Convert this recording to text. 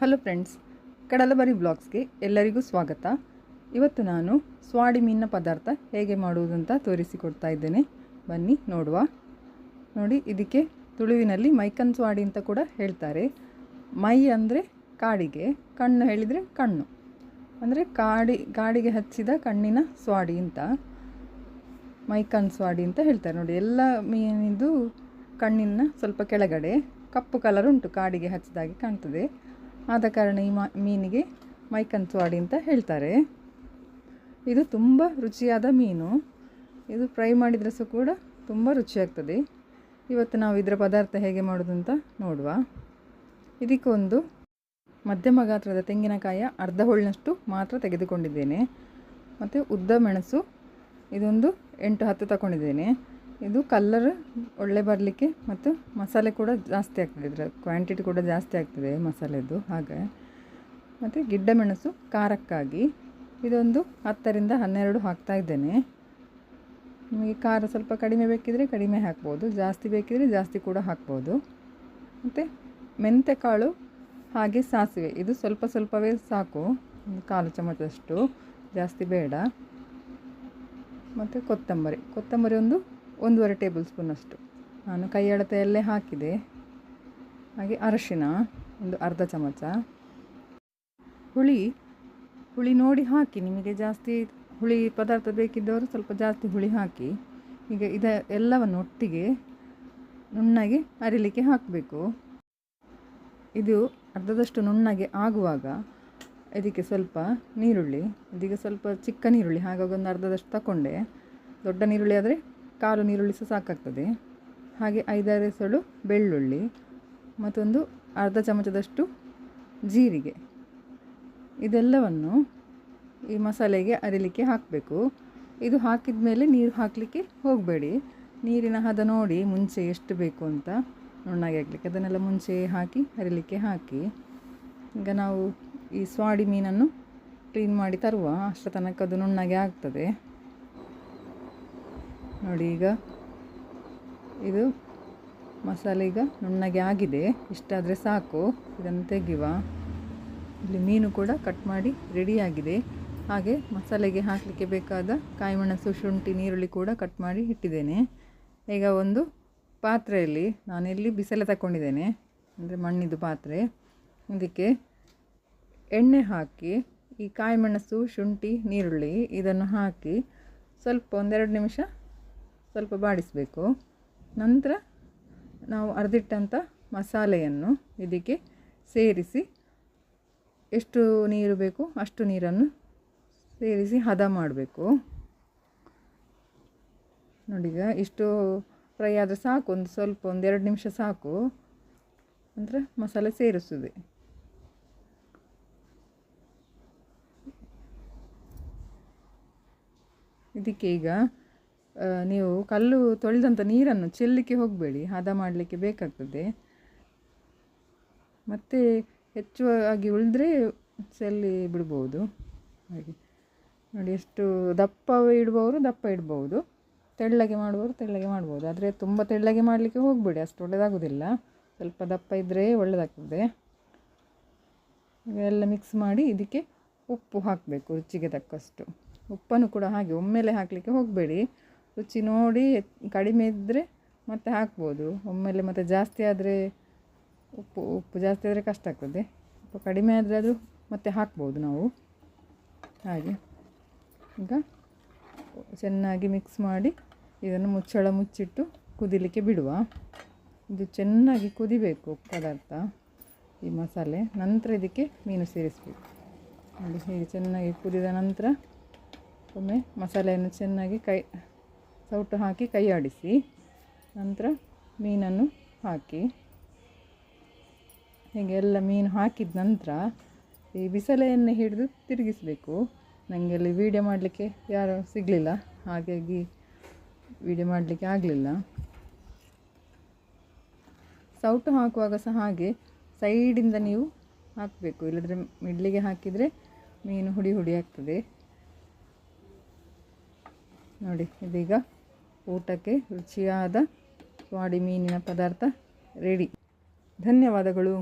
Hello friends, ಕಡಲಬರಿ ಬ್ಲಾಗ್ಸ್ಗೆ ಎಲ್ಲರಿಗೂ ಸ್ವಾಗತ. ಇವತ್ತು ನಾನು ಸ್ವಾಡಿ ಮೀನಿನ ಪದಾರ್ಥ ಹೇಗೆ ಮಾಡುವುದಂತ ತೋರಿಸಿಕೊಡ್ತಾ ಇದ್ದೇನೆ. ಬನ್ನಿ ನೋಡುವ. ನೋಡಿ, ಇದಕ್ಕೆ ತುಳುವಿನಲ್ಲಿ ಮೈಕನ್ ಸ್ವಾಡಿ ಅಂತ ಕೂಡ ಹೇಳ್ತಾರೆ. ಮೈ ಅಂದರೆ ಕಾಡಿಗೆ, ಕಣ್ಣು ಹೇಳಿದರೆ ಕಣ್ಣು ಅಂದರೆ ಕಾಡಿಗೆ ಹಚ್ಚಿದ ಕಣ್ಣಿನ ಸ್ವಾಡಿ ಅಂತ ಮೈಕನ್ ಸ್ವಾಡಿ ಅಂತ ಹೇಳ್ತಾರೆ. ನೋಡಿ, ಎಲ್ಲ ಮೀನಿದು ಕಣ್ಣಿನ ಸ್ವಲ್ಪ ಕೆಳಗಡೆ ಕಪ್ಪು ಕಲರ್ ಉಂಟು, ಕಾಡಿಗೆ ಹಚ್ಚಿದಾಗೆ ಕಾಣ್ತದೆ. ಆದ ಕಾರಣ ಈ ಮೀನಿಗೆ ಮೈಕನ್ ಸ್ವಾಡಿ ಅಂತ ಹೇಳ್ತಾರೆ. ಇದು ತುಂಬ ರುಚಿಯಾದ ಮೀನು. ಇದು ಫ್ರೈ ಮಾಡಿದರೆ ಸಹ ಕೂಡ ತುಂಬ ರುಚಿಯಾಗ್ತದೆ. ಇವತ್ತು ನಾವು ಇದರ ಪದಾರ್ಥ ಹೇಗೆ ಮಾಡೋದು ಅಂತ ನೋಡುವ. ಇದಕ್ಕೊಂದು ಮಧ್ಯಮ ಗಾತ್ರದ ತೆಂಗಿನಕಾಯಿಯ ಅರ್ಧ ಹೋಳಿನಷ್ಟು ಮಾತ್ರ ತೆಗೆದುಕೊಂಡಿದ್ದೇನೆ. ಮತ್ತು ಉದ್ದ ಮೆಣಸು ಇದೊಂದು 8-10 ತಗೊಂಡಿದ್ದೇನೆ. ಇದು ಕಲ್ಲರ್ ಒಳ್ಳೆ ಬರಲಿಕ್ಕೆ ಮತ್ತು ಮಸಾಲೆ ಕೂಡ ಜಾಸ್ತಿ ಆಗ್ತದೆ, ಇದರ ಕ್ವಾಂಟಿಟಿ ಕೂಡ ಜಾಸ್ತಿ ಆಗ್ತದೆ ಮಸಾಲೆದು. ಹಾಗೆ ಮತ್ತು ಗಿಡ್ಡ ಮೆಣಸು ಖಾರಕ್ಕಾಗಿ ಇದೊಂದು 10-12 ಹಾಕ್ತಾ ಇದ್ದೇನೆ. ನಿಮಗೆ ಖಾರ ಸ್ವಲ್ಪ ಕಡಿಮೆ ಬೇಕಿದ್ರೆ ಕಡಿಮೆ ಹಾಕ್ಬೋದು, ಜಾಸ್ತಿ ಬೇಕಿದ್ರೆ ಜಾಸ್ತಿ ಕೂಡ ಹಾಕ್ಬೋದು. ಮತ್ತು ಮೆಂತೆಕಾಳು ಹಾಗೆ ಸಾಸಿವೆ, ಇದು ಸ್ವಲ್ಪ ಸ್ವಲ್ಪವೇ ಸಾಕು, ಒಂದು 1/4 ಚಮಚದಷ್ಟು, ಜಾಸ್ತಿ ಬೇಡ. ಮತ್ತು ಕೊತ್ತಂಬರಿ ಒಂದು 1.5 ಟೇಬಲ್ ಸ್ಪೂನಷ್ಟು ನಾನು ಕೈ ಅಳತೆಯಲ್ಲೇ ಹಾಕಿದೆ. ಹಾಗೆ ಅರಶಿನ ಒಂದು ಅರ್ಧ ಚಮಚ. ಹುಳಿ ನೋಡಿ ಹಾಕಿ, ನಿಮಗೆ ಜಾಸ್ತಿ ಹುಳಿ ಪದಾರ್ಥ ಬೇಕಿದ್ದವರು ಸ್ವಲ್ಪ ಜಾಸ್ತಿ ಹುಳಿ ಹಾಕಿ. ಈಗ ಎಲ್ಲವನ್ನು ಒಟ್ಟಿಗೆ ನುಣ್ಣಗೆ ಅರಿಲಿಕ್ಕೆ ಹಾಕಬೇಕು. ಇದು ಅರ್ಧದಷ್ಟು ನುಣ್ಣಗೆ ಆಗುವಾಗ ಇದಕ್ಕೆ ಸ್ವಲ್ಪ ನೀರುಳ್ಳಿ, ಇದೀಗ ಸ್ವಲ್ಪ ಚಿಕ್ಕ ನೀರುಳ್ಳಿ, ಹಾಗಾಗಿ ಒಂದು ಅರ್ಧದಷ್ಟು ತಗೊಂಡೆ. ದೊಡ್ಡ ನೀರುಳ್ಳಿ ಆದರೆ 1/4 ನೀರುಳ್ಳಿ ಸಹ ಸಾಕಾಗ್ತದೆ. ಹಾಗೆ 5-6 ಎಸಳು ಬೆಳ್ಳುಳ್ಳಿ, ಮತ್ತೊಂದು ಅರ್ಧ ಚಮಚದಷ್ಟು ಜೀರಿಗೆ. ಇದೆಲ್ಲವನ್ನು ಈ ಮಸಾಲೆಗೆ ಅರಿಲಿಕ್ಕೆ ಹಾಕಬೇಕು. ಇದು ಹಾಕಿದ ಮೇಲೆ ನೀರು ಹಾಕಲಿಕ್ಕೆ ಹೋಗಬೇಡಿ. ನೀರಿನ ಹದ ನೋಡಿ ಮುಂಚೆ ಎಷ್ಟು ಬೇಕು ಅಂತ ನುಣ್ಣಗೆ ಹಾಕಲಿಕ್ಕೆ, ಅದನ್ನೆಲ್ಲ ಮುಂಚೆ ಹಾಕಿ ಅರಿಲಿಕ್ಕೆ ಹಾಕಿ. ಈಗ ನಾವು ಈ ಸ್ವಾಡಿ ಮೀನನ್ನು ಕ್ಲೀನ್ ಮಾಡಿ ತರುವ ಅಷ್ಟರ ತನಕ ಅದು ನುಣ್ಣಗೆ ಆಗ್ತದೆ. ನೋಡಿ, ಈಗ ಇದು ಮಸಾಲೆ ಈಗ ನುಣ್ಣಗೆ ಆಗಿದೆ. ಇಷ್ಟಾದರೆ ಸಾಕು, ಇದನ್ನು ತೆಗೆಯುವ. ಇಲ್ಲಿ ಮೀನು ಕೂಡ ಕಟ್ ಮಾಡಿ ರೆಡಿಯಾಗಿದೆ. ಹಾಗೆ ಮಸಾಲೆಗೆ ಹಾಕಲಿಕ್ಕೆ ಬೇಕಾದ ಕಾಯಿಮೆಣಸು, ಶುಂಠಿ, ನೀರುಳ್ಳಿ ಕೂಡ ಕಟ್ ಮಾಡಿ ಇಟ್ಟಿದ್ದೇನೆ. ಈಗ ಒಂದು ಪಾತ್ರೆಯಲ್ಲಿ ನಾನಿಲ್ಲಿ ಬಿಸಿಲೆ ತಗೊಂಡಿದ್ದೇನೆ, ಅಂದರೆ ಮಣ್ಣಿದ್ದು ಪಾತ್ರೆ. ಇದಕ್ಕೆ ಎಣ್ಣೆ ಹಾಕಿ ಈ ಕಾಯಿಮೆಣಸು, ಶುಂಠಿ, ನೀರುಳ್ಳಿ ಇದನ್ನು ಹಾಕಿ ಸ್ವಲ್ಪ 1-2 ನಿಮಿಷ ಸ್ವಲ್ಪ ಬಾಡಿಸಬೇಕು. ನಂತರ ನಾವು ಅರ್ದಿಟ್ಟಂಥ ಮಸಾಲೆಯನ್ನು ಇದಕ್ಕೆ ಸೇರಿಸಿ ಎಷ್ಟು ನೀರು ಬೇಕು ಅಷ್ಟು ನೀರನ್ನು ಸೇರಿಸಿ ಹದ ಮಾಡಬೇಕು. ನೋಡಿ, ಈಗ ಇಷ್ಟು ಫ್ರೈ ಆದರೆ ಸಾಕು, ಸ್ವಲ್ಪ 1-2 ನಿಮಿಷ ಸಾಕು. ನಂತರ ಮಸಾಲೆ ಸೇರಿಸುತ್ತದೆ. ಇದಕ್ಕೆ ಈಗ ನೀವು ಕಲ್ಲು ತೊಳೆದಂಥ ನೀರನ್ನು ಚೆಲ್ಲಲಿಕ್ಕೆ ಹೋಗಬೇಡಿ, ಹದ ಮಾಡಲಿಕ್ಕೆ ಬೇಕಾಗ್ತದೆ. ಮತ್ತು ಹೆಚ್ಚಾಗಿ ಉಳಿದ್ರೆ ಚೆಲ್ಲಿ ಬಿಡ್ಬೋದು. ಹಾಗೆ ನೋಡಿ, ಎಷ್ಟು ದಪ್ಪ ಇಡ್ಬೋದು, ದಪ್ಪ ಇಡ್ಬೋದು, ತೆಳ್ಳಗೆ ಮಾಡುವವರು ತೆಳ್ಳಗೆ ಮಾಡ್ಬೋದು. ಆದರೆ ತುಂಬ ತೆಳ್ಳಗೆ ಮಾಡಲಿಕ್ಕೆ ಹೋಗಬೇಡಿ, ಅಷ್ಟು ಒಳ್ಳೆಯದಾಗೋದಿಲ್ಲ. ಸ್ವಲ್ಪ ದಪ್ಪ ಇದ್ದರೆ ಒಳ್ಳೆಯದಾಗ್ತದೆ. ಎಲ್ಲ ಮಿಕ್ಸ್ ಮಾಡಿ ಇದಕ್ಕೆ ಉಪ್ಪು ಹಾಕಬೇಕು, ರುಚಿಗೆ ತಕ್ಕಷ್ಟು. ಉಪ್ಪನ್ನು ಕೂಡ ಹಾಗೆ ಒಮ್ಮೆಲೆ ಹಾಕಲಿಕ್ಕೆ ಹೋಗಬೇಡಿ, ರುಚಿ ನೋಡಿ ಕಡಿಮೆ ಇದ್ದರೆ ಮತ್ತೆ ಹಾಕ್ಬೋದು ಒಮ್ಮೆಲೆ. ಮತ್ತು ಜಾಸ್ತಿ ಆದರೆ ಉಪ್ಪು ಜಾಸ್ತಿ ಆದರೆ ಕಷ್ಟ ಆಗ್ತದೆ, ಉಪ್ಪು ಕಡಿಮೆ ಆದರೆ ಅದು ಮತ್ತೆ ಹಾಕ್ಬೋದು ನಾವು. ಹಾಗೆ ಈಗ ಚೆನ್ನಾಗಿ ಮಿಕ್ಸ್ ಮಾಡಿ ಇದನ್ನು ಮುಚ್ಚಳ ಮುಚ್ಚಿಟ್ಟು ಕುದಿಲಿಕ್ಕೆ ಬಿಡುವ. ಇದು ಚೆನ್ನಾಗಿ ಕುದಿಬೇಕು ಪದಾರ್ಥ, ಈ ಮಸಾಲೆ. ನಂತರ ಇದಕ್ಕೆ ಮೀನು ಸೇರಿಸಬೇಕು. ನೋಡಿ, ಹೀಗೆ ಚೆನ್ನಾಗಿ ಕುದಿದ ನಂತರ ಒಮ್ಮೆ ಮಸಾಲೆಯನ್ನು ಚೆನ್ನಾಗಿ ಸೌಟು ಹಾಕಿ ಕೈ ಆಡಿಸಿ, ನಂತರ ಮೀನನ್ನು ಹಾಕಿ ಹೀಗೆ ಎಲ್ಲ ಮೀನು ಹಾಕಿದ ನಂತರ ಈ ಬಿಸಿಲೆಯನ್ನು ಹಿಡಿದು ತಿರುಗಿಸಬೇಕು. ನನಗೆ ಅಲ್ಲಿ ವೀಡಿಯೋ ಮಾಡಲಿಕ್ಕೆ ಯಾರೂ ಸಿಗಲಿಲ್ಲ, ಹಾಗಾಗಿ ವೀಡಿಯೋ ಮಾಡಲಿಕ್ಕೆ ಆಗಲಿಲ್ಲ. ಸೌಟು ಹಾಕುವಾಗ ಸಹ ಹಾಗೆ ಸೈಡಿಂದ ನೀವು ಹಾಕಬೇಕು, ಇಲ್ಲದ್ರೆ ಮಿಡ್ಲಿಗೆ ಹಾಕಿದರೆ ಮೀನು ಹುಡಿ ಹುಡಿ ಆಗ್ತದೆ. ನೋಡಿ, ಇದೀಗ ಊಟಕ್ಕೆ ರುಚಿಯಾದ ಸ್ವಾಡಿ ಮೀನಿನ ಪದಾರ್ಥ ರೆಡಿ. ಧನ್ಯವಾದಗಳು.